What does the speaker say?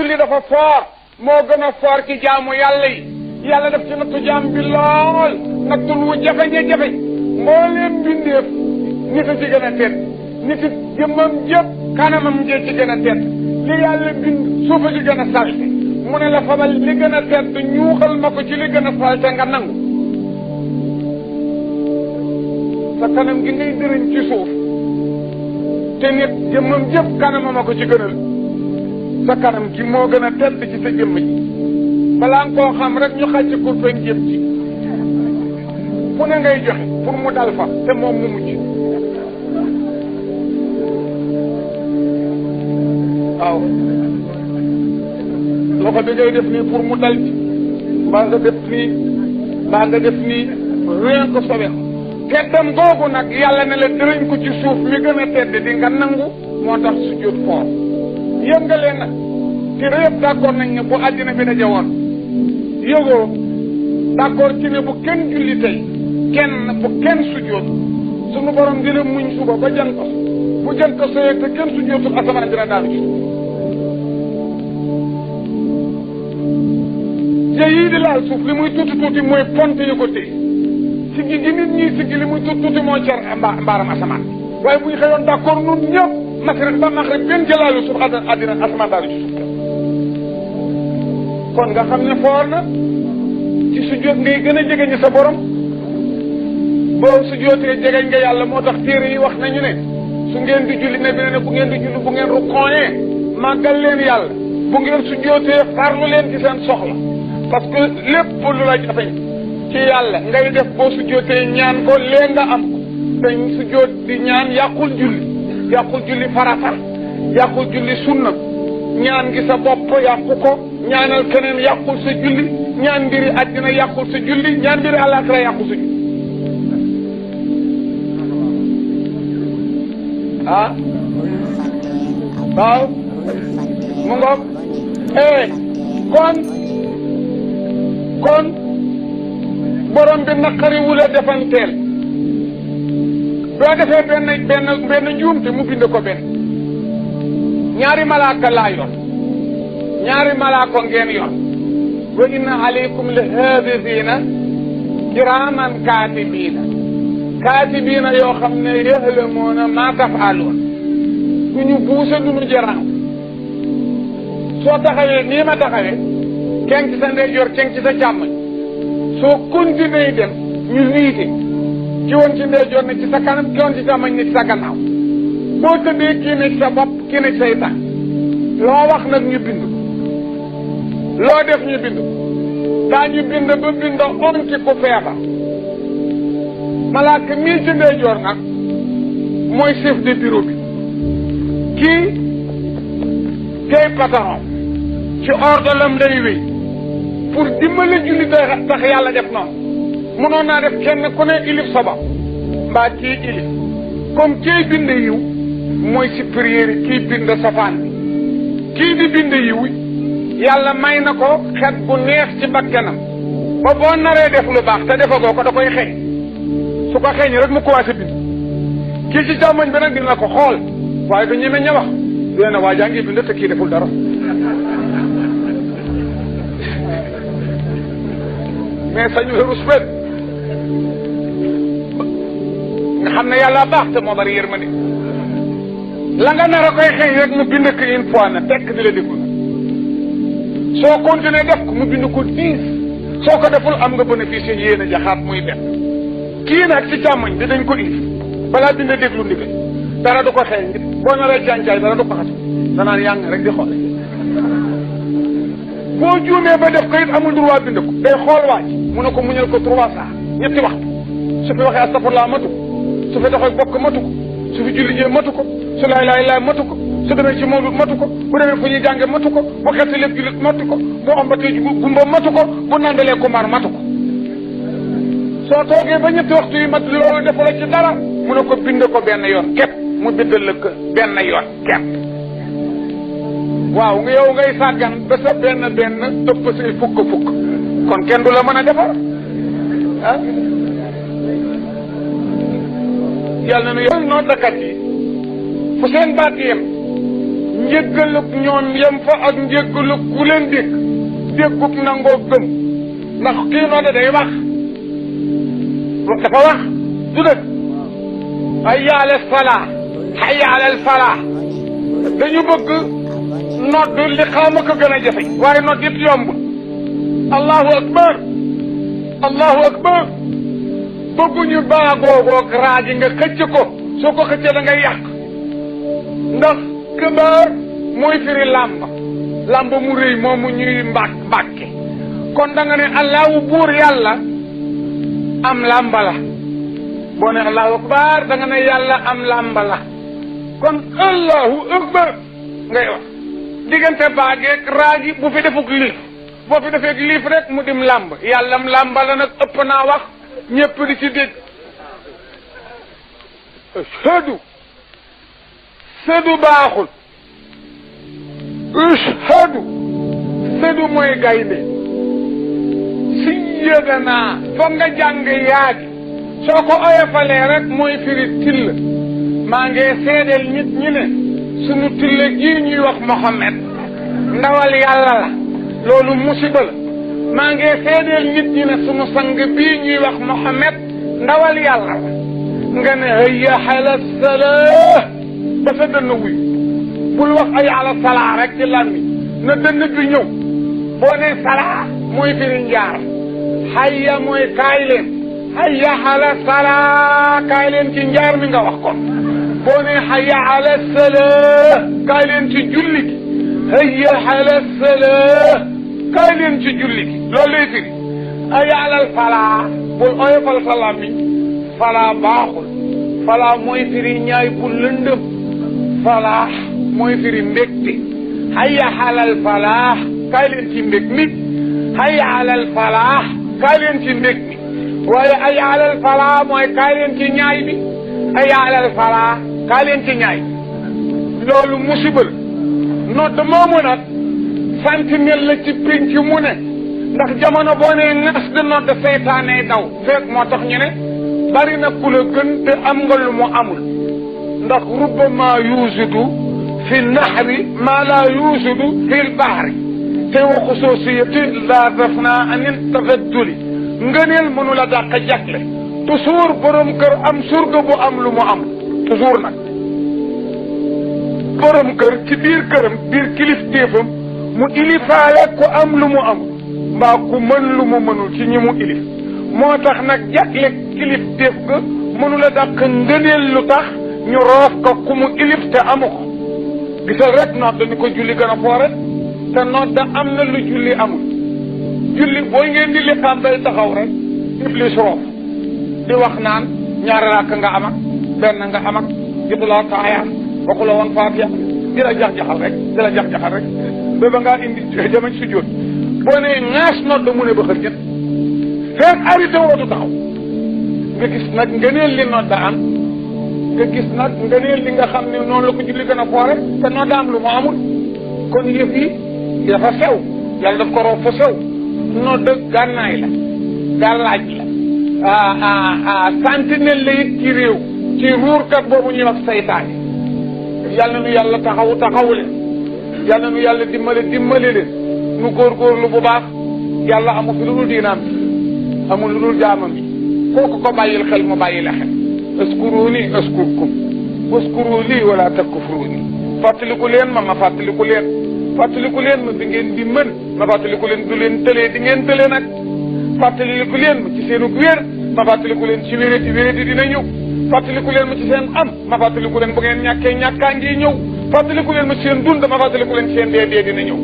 julli dafa foor moo gën a foor ci jaamu yàlla yi yàlla def ci nattu jaam bi lool nattu wu jafe-jafe mbooleem bindeef nit a ci gën a tedd nit it jëmmam jëpp kanamam jee ci gën a tedd li yàlla bind suufa ci gën a salte mu ne la fabal li gën a tedd ñuuxal ma ko ci li gën a salte nga nangu sa kanam gi ngay dërëñ ci suuf te nit jëmmam jëpp kanamam a ko ci gënal sa kanam gi moo gën a tedd ci sa jëmm ji balaa nga koo xam rek ñu xàcc kurpeñ jëm ci fu ne ngay joxe pour mu dal fa te moom mu mucc waaw loxo bi ngay def nii pour mu dal ci mbaa nga def nii mbaa nga def nii rien que sobe teddam googu nag yàlla ne la dërëñ ko ci suuf mi gën a tedd di nga nangu moo tax sujjóot foor yëngalee nag te yëpp d'accord nañ ne bu àddina bi daje woon yëgoo d'accord ci ne bu kenn julli tey bu kenn sujjóot sunu borom dina muñ suba ba jant ko bu jant ko soyee te kenn sujjóotul asamaan dina daanu ci te yii di laal suuf li muy tuuti mooy pont yu ko téye siggi gi nit ñi siggi li muy tuuti moo cer mbaaram asamaan waaye bu ñu xëyoon d'accord nun ñëpp masrek ba maxrek benn jëlaalu suuf àddina asamaan daanu ci suuf kon nga xam ne foor na ci sujjóot ngay gën a jegeñ sa borom boo sujjóotee jegeñ nga yàlla moo tax téere yi wax nañu ne su ngeen di julli ne bi ne bu ngeen di julli bu ngeen rukkooñee màggal leen yàlla bu ngeen sujjóotee farlu leen ci seen soxla parce que lépp lu la jafeñ ci yàlla ngay def boo sujjóotee ñaan ko lee nga am ko te sujjóot di ñaan yàqul julli farata yàqul julli sunna ñaan gi sa bopp yàqu ko ñaanal keneen yàqul sa julli ñaan mbiri àddina yàqul sa julli ñaan mbiri àllaaxira yàqul sa julli ah waaw mu ngoog kon borom bi naqari wula defanteel boo defee benn njuumte mu bind ko benn ñaari malaaka laa yor ñaari malaaka ngeen yor wa inna alaykum la haafizina kiraaman kaatibiina yoo xam ne yahlamuuna maa taf'aluun du ñu buuse du ñu jaraaw soo taxawee nii ma taxawee kenn ci sa ndeyjoor kenn ci sa càmmoñ soo continué dem ñu niite ki woon ci ndeyjoor ne ci sa kanam ki woon ci càmmoñ ne ci sa gannaaw boo tëddee kii ne ci sa bopp kii ne ci say tànk loo wax nag ñu bind loo def ñu bind daa ñu bind ba bind onti ku feebar malaaka mii ci ndeyjoor nag mooy chef de bureau bi kii tey patron ci ordre lam day wéy pour dimbali julli tax yàlla def noonu mënoon naa def kenn ku ne ilif sa bopp mbaa kii ilif comme kii bind yiw mooy supérieur yi kii bind safaan bi kii di bind yiw yàlla may na ko xet bu neex ci bakkanam ba boo naree def lu baax te defagoo ko da koy xeeñ su ko xeeñ rek mu commencé bind kii ci càmmoñ bi nag dina ko xool waaye du ñeme ña wax dina waa jaa ngi bind te kii deful dara mais sañu rus benn nga xam ne yàlla baax te moo bari yërmande la nga nar a koy xëy rek mu bind ko une fois na tekk di la déglu soo continuer def ko mu bind ko 10 soo ko deful am nga bénéfice yéen a jaxaat muy benn kii nag ci càmmoñ bi dañ ko indi balaa bind déglu ndigal dara du ko xëy boo naree càncaay dara du ko xatu danaan yàng rek di xool boo juumee ba def ko it amul droit bind ko day xool waaj mu ne ko muñal ko 3 saa ñetti waxtu su fi waxee astafurlaa matu ko su fi doxee bokk matu ko su fi julli jee matu ko su laay laay matu ko su demee ci mawlud matu ko bu demee fu ñuy jànge matu ko bu xetti lépp jullit matu ko bu ambatee gumba matu ko bu nandalee kumar matu ko soo toogee ba ñetti waxtu yi mat loolu defu la ci dara mu ne ko bind ko benn yoon képp mu bindal la ko benn yoon képp waaw nga yow ngay sàggan ba sa benn ëpp say fukk kon kenn du la mën a defar ah yàlla na yow noonu dakat yi fu seen baat yem njéggaluk ñoom yem fa ak njéggaluk ku leen dégguk nangoo gëm ndax kii noonu day wax dafa wax du dëgg hayya ala salaa hayya ala falaa dañu bëgg nodd li xaama ko gën a jafe waaye nodd it yombul allahu akbar allahu akbar bëgguñu baagoogoog raaji nga xëcc ko soo ko xëccee da ngay yàq ndax këbaar mooy firi làmb mu rëy moomu ñuy mbàkke kon da nga ne allahu buur yàlla am làmba la boo ne allahu akbar da nga ne yàlla am làmba la kon allahu akbar ngay wax diggante baageeg raaji bu fi defuk liif boo fi defeeg liif rek mu dim làmb yàllam làmba la nag ëpp naa wax ñëpp di ci dégg sëdu baaxul sëdu mooy gaynde si yëganaa foog nga jàng yaagi soo ko oyofalee rek mooy firi till maa ngi seedeel nit ñi ne sunu till gii ñuy wax Mohamed ndawal yàlla la loolu musiba la maa ngi seedeel nit ñi ne sunu sang bii ñuy wax Mohamed ndawal yàlla la nga ne hayya ala salaa ba sa dënn wuy bul wax ay ala salaa rek ci lan mi na dënn bi ñëw boo ne salaa mooy firi njaar hayya mooy kaay leen hayya ala salaa kaay leen ci njaar mi nga wax kon boo ne hayya ala salaa kaay leen ci julli gi hayya ala salaa kaay leen ci julli gi loolu lay firi hayya ala falaa bul oyofal salaam mi falaa baaxul falaa mooy firi ñaay bu lëndëm falaa mooy firi mbégte hayya alal falaax kaay leen ci mbég mi hayya alal falaax kaay leen ci mbég mi waaye hayya alal falaax mooy kaay leen ci ñaay bi hayya alal falaax kaay leen ci ñaay loolu musiba la nodd moomu nag sentinelle la ci pénc mu ne ndax jamono boo nee ngas di nodd seytaane daw fekk moo tax ñu ne bari na ku la gën te am nga lu mu amul ndax rubbama yuusidu fi nahri maa laa yuusidu fi lbahri te wa xususiyati la dafna anin tafadduli ngëneel mënu la dàq jagle toujours borom kër am surga bu am lu mu am toujours nag borom kër ci biir këram biir kilifteefam mu ilifaale ku am lu mu am mbaa ku mën lu mu mënul ci ñi mu ilif moo tax nag jagle kilifteef ga mënu la dàq ngëneel lu tax ñu roof ko ku mu ilif te amu ko gisal rek nodd ni ko julli gën a foore te nodd am na lu julli amul julli booy ngeen di liqaam day taxaw rek iblis roof di wax naan ñaari rakk nga am ak benn nga am ak jotuloo taayaam waxu la woon faatiya di la jax-jaxal rek ba ba ngaa indi jamañ si jóot boo ne ŋaas nodd mu ne ba xër jët fekk arrêté wootu taxaw nga gis nag ngëneel li nodd am nga gis nag ngëneel li nga xam ne noonu la ko julli gën a foore te nodd am lu mu amul kon yëf yi dafa sew yàlla daf ko roof fa sew nodd gànnaay la gàllaaj la sentinelle la it ci réew ci ruurkat boobu ñuy wax saytaane yàlla nu yàlla taxawu leen yàlla nu yàlla dimbali leen nu góorgóorlu bu baax yàlla amu fi lu dul diinaam bi amul lu dul jaamam bi kooku ko bàyyil xel mu bàyyi la xel askuruni askurkum waskuru lii wala takfuruni fàttaliku leen ma fàttaliku leen ma bi ngeen di mën ma fàttaliku leen du leen tëlee di ngeen tëlee nag fàttaliku leen ma ci seenu wér ma fàttaliku leen ci wérati dina ñëw fàttaliku leen ma ci seen am ma fàttaliku leen bu ngeen ñàkkee ñàkkaa ngi ñëw fàttaliku leen ma ci seen dund ma fàttaliku leen ci seen dee dina ñëw